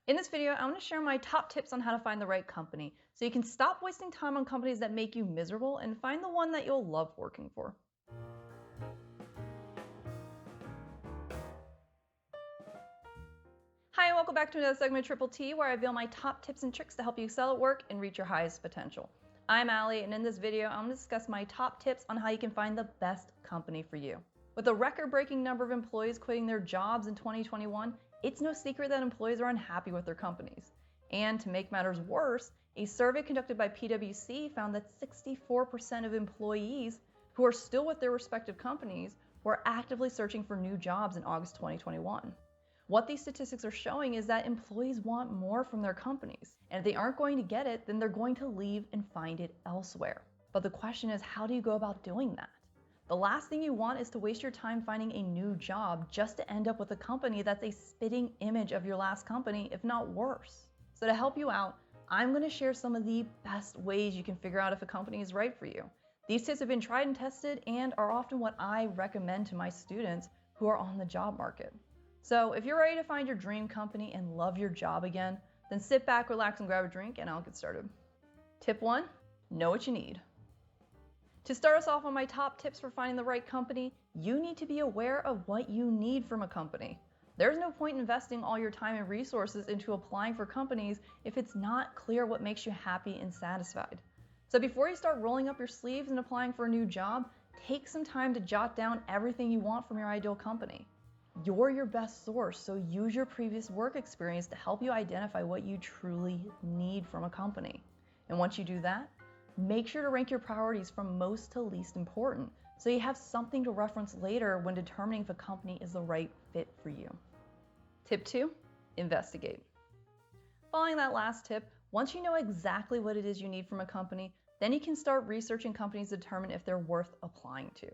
In this video, I'm going to share my top tips on how to find the right company so you can stop wasting time on companies that make you miserable and find the one that you'll love working for. Hi, and welcome back to another segment of Triple T, where I reveal my top tips and tricks to help you excel at work and reach your highest potential. I'm Allie, and in this video, I'm going to discuss my top tips on how you can find the best company for you. With a record-breaking number of employees quitting their jobs in 2021, it's no secret that employees are unhappy with their companies. And to make matters worse, a survey conducted by PwC found that 64% of employees who are still with their respective companies were actively searching for new jobs in August 2021. What these statistics are showing is that employees want more from their companies, and if they aren't going to get it, then they're going to leave and find it elsewhere. But the question is, how do you go about doing that? The last thing you want is to waste your time finding a new job just to end up with a company that's a spitting image of your last company, if not worse. So to help you out, I'm going to share some of the best ways you can figure out if a company is right for you. These tips have been tried and tested and are often what I recommend to my students who are on the job market. So if you're ready to find your dream company and love your job again, then sit back, relax, and grab a drink, and I'll get started. Tip 1, know what you need. To start us off on my top tips for finding the right company, you need to be aware of what you need from a company. There's no point investing all your time and resources into applying for companies if it's not clear what makes you happy and satisfied. So before you start rolling up your sleeves and applying for a new job, take some time to jot down everything you want from your ideal company. You're your best source, so use your previous work experience to help you identify what you truly need from a company. And once you do that, make sure to rank your priorities from most to least important, so you have something to reference later when determining if a company is the right fit for you. Tip 2, investigate. Following that last tip, once you know exactly what it is you need from a company, then you can start researching companies to determine if they're worth applying to.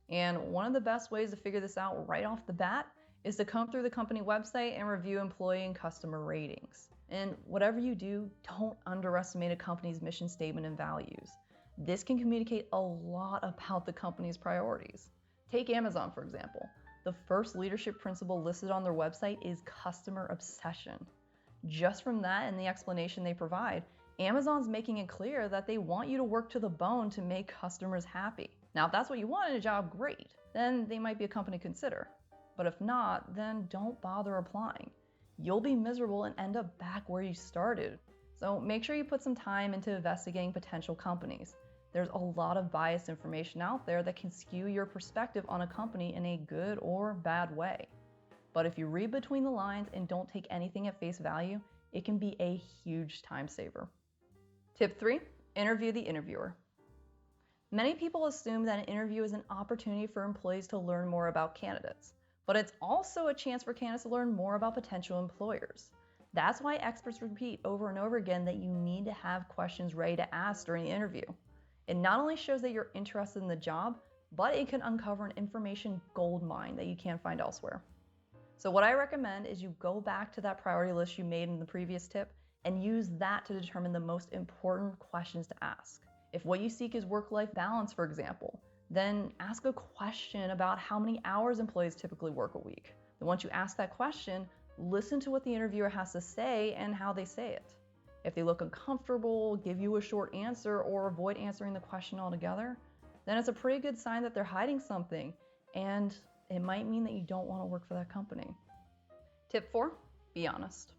And one of the best ways to figure this out right off the bat is to comb through the company website and review employee and customer ratings. And whatever you do, don't underestimate a company's mission statement and values. This can communicate a lot about the company's priorities. Take Amazon, for example. The first leadership principle listed on their website is customer obsession. Just from that and the explanation they provide, Amazon's making it clear that they want you to work to the bone to make customers happy. Now, if that's what you want in a job, great. Then they might be a company to consider. But if not, then don't bother applying. You'll be miserable and end up back where you started. So make sure you put some time into investigating potential companies. There's a lot of biased information out there that can skew your perspective on a company in a good or bad way. But if you read between the lines and don't take anything at face value, it can be a huge time saver. Tip 3, interview the interviewer. Many people assume that an interview is an opportunity for employees to learn more about candidates, but it's also a chance for candidates to learn more about potential employers. That's why experts repeat over and over again that you need to have questions ready to ask during the interview. It not only shows that you're interested in the job, but it can uncover an information goldmine that you can't find elsewhere. So what I recommend is you go back to that priority list you made in the previous tip and use that to determine the most important questions to ask. If what you seek is work-life balance, for example, then ask a question about how many hours employees typically work a week. Then once you ask that question, listen to what the interviewer has to say and how they say it. If they look uncomfortable, give you a short answer, or avoid answering the question altogether, then it's a pretty good sign that they're hiding something, and it might mean that you don't want to work for that company. Tip 4, be honest.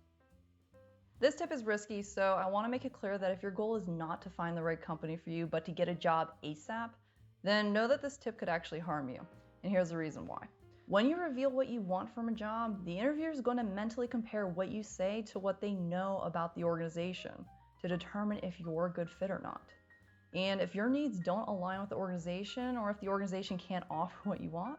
This tip is risky, so I want to make it clear that if your goal is not to find the right company for you, but to get a job ASAP, then know that this tip could actually harm you. And here's the reason why. When you reveal what you want from a job, the interviewer is going to mentally compare what you say to what they know about the organization to determine if you're a good fit or not. And if your needs don't align with the organization, or if the organization can't offer what you want,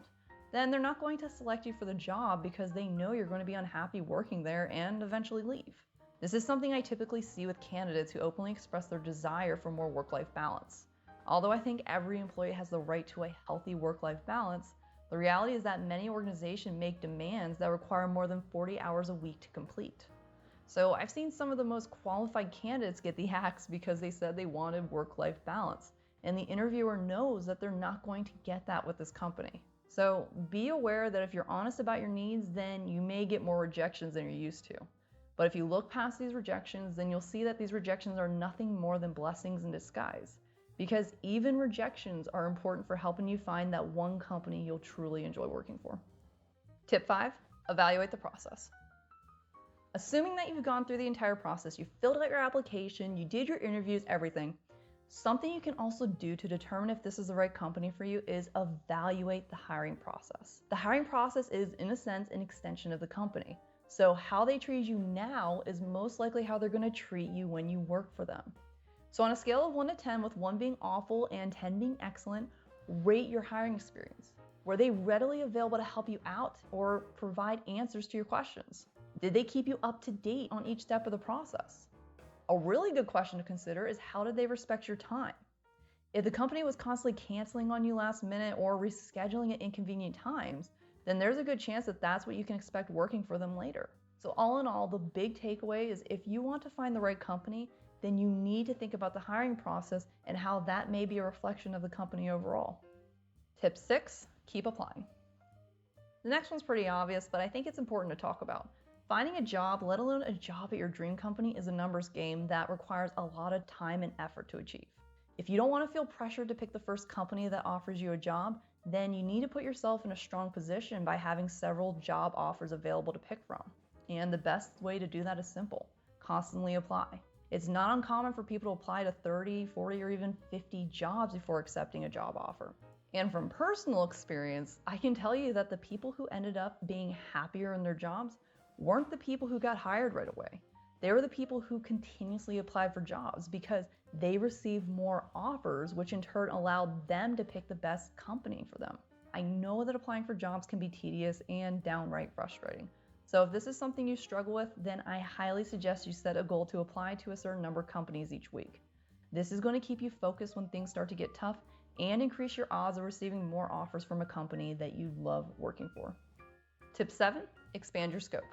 then they're not going to select you for the job because they know you're going to be unhappy working there and eventually leave. This is something I typically see with candidates who openly express their desire for more work-life balance. Although I think every employee has the right to a healthy work-life balance, the reality is that many organizations make demands that require more than 40 hours a week to complete. So I've seen some of the most qualified candidates get the axe because they said they wanted work-life balance, and the interviewer knows that they're not going to get that with this company. So be aware that if you're honest about your needs, then you may get more rejections than you're used to. But if you look past these rejections, then you'll see that these rejections are nothing more than blessings in disguise, because even rejections are important for helping you find that one company you'll truly enjoy working for. Tip 5, evaluate the process. Assuming that you've gone through the entire process, you filled out your application, you did your interviews, everything, something you can also do to determine if this is the right company for you is evaluate the hiring process. The hiring process is, in a sense, an extension of the company. So how they treat you now is most likely how they're going to treat you when you work for them. So on a scale of 1 to 10, with 1 being awful and 10 being excellent, rate your hiring experience. Were they readily available to help you out or provide answers to your questions? Did they keep you up to date on each step of the process? A really good question to consider is, how did they respect your time? If the company was constantly canceling on you last minute or rescheduling at inconvenient times, then there's a good chance that that's what you can expect working for them later. So all in all, the big takeaway is, if you want to find the right company, then you need to think about the hiring process and how that may be a reflection of the company overall. Tip 6, keep applying. The next one's pretty obvious, but I think it's important to talk about. Finding a job, let alone a job at your dream company, is a numbers game that requires a lot of time and effort to achieve. If you don't want to feel pressured to pick the first company that offers you a job, then you need to put yourself in a strong position by having several job offers available to pick from. And the best way to do that is simple: constantly apply. It's not uncommon for people to apply to 30, 40, or even 50 jobs before accepting a job offer. And from personal experience, I can tell you that the people who ended up being happier in their jobs weren't the people who got hired right away. They were the people who continuously applied for jobs because they received more offers, which in turn allowed them to pick the best company for them. I know that applying for jobs can be tedious and downright frustrating. So if this is something you struggle with, then I highly suggest you set a goal to apply to a certain number of companies each week. This is going to keep you focused when things start to get tough and increase your odds of receiving more offers from a company that you love working for. Tip 7, expand your scope.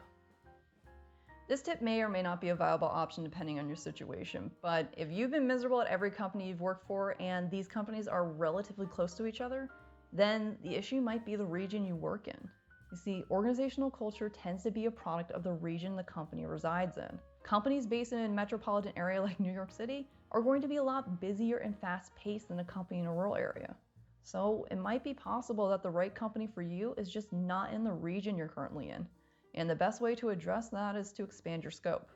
This tip may or may not be a viable option depending on your situation, but if you've been miserable at every company you've worked for and these companies are relatively close to each other, then the issue might be the region you work in. You see, organizational culture tends to be a product of the region the company resides in. Companies based in a metropolitan area like New York City are going to be a lot busier and fast-paced than a company in a rural area. So it might be possible that the right company for you is just not in the region you're currently in. And the best way to address that is to expand your scope.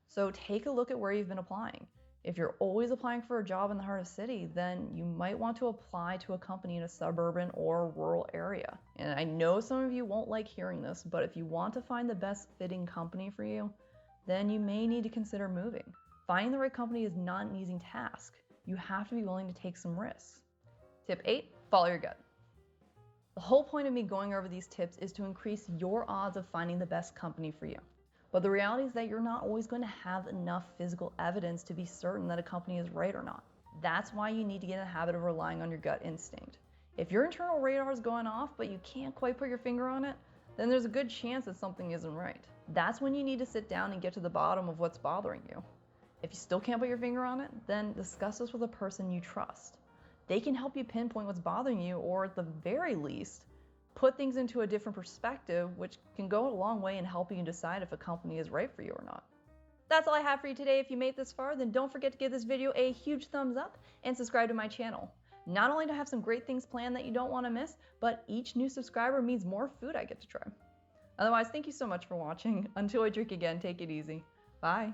So take a look at where you've been applying. If you're always applying for a job in the heart of the city, then you might want to apply to a company in a suburban or rural area. And I know some of you won't like hearing this, but if you want to find the best fitting company for you, then you may need to consider moving. Finding the right company is not an easy task. You have to be willing to take some risks. Tip 8, follow your gut. The whole point of me going over these tips is to increase your odds of finding the best company for you. But the reality is that you're not always going to have enough physical evidence to be certain that a company is right or not. That's why you need to get in the habit of relying on your gut instinct. If your internal radar is going off, but you can't quite put your finger on it, then there's a good chance that something isn't right. That's when you need to sit down and get to the bottom of what's bothering you. If you still can't put your finger on it, then discuss this with a person you trust. They can help you pinpoint what's bothering you, or at the very least, put things into a different perspective, which can go a long way in helping you decide if a company is right for you or not. That's all I have for you today. If you made it this far, then don't forget to give this video a huge thumbs up and subscribe to my channel. Not only do I have some great things planned that you don't want to miss, but each new subscriber means more food I get to try. Otherwise, thank you so much for watching. Until I drink again, take it easy. Bye.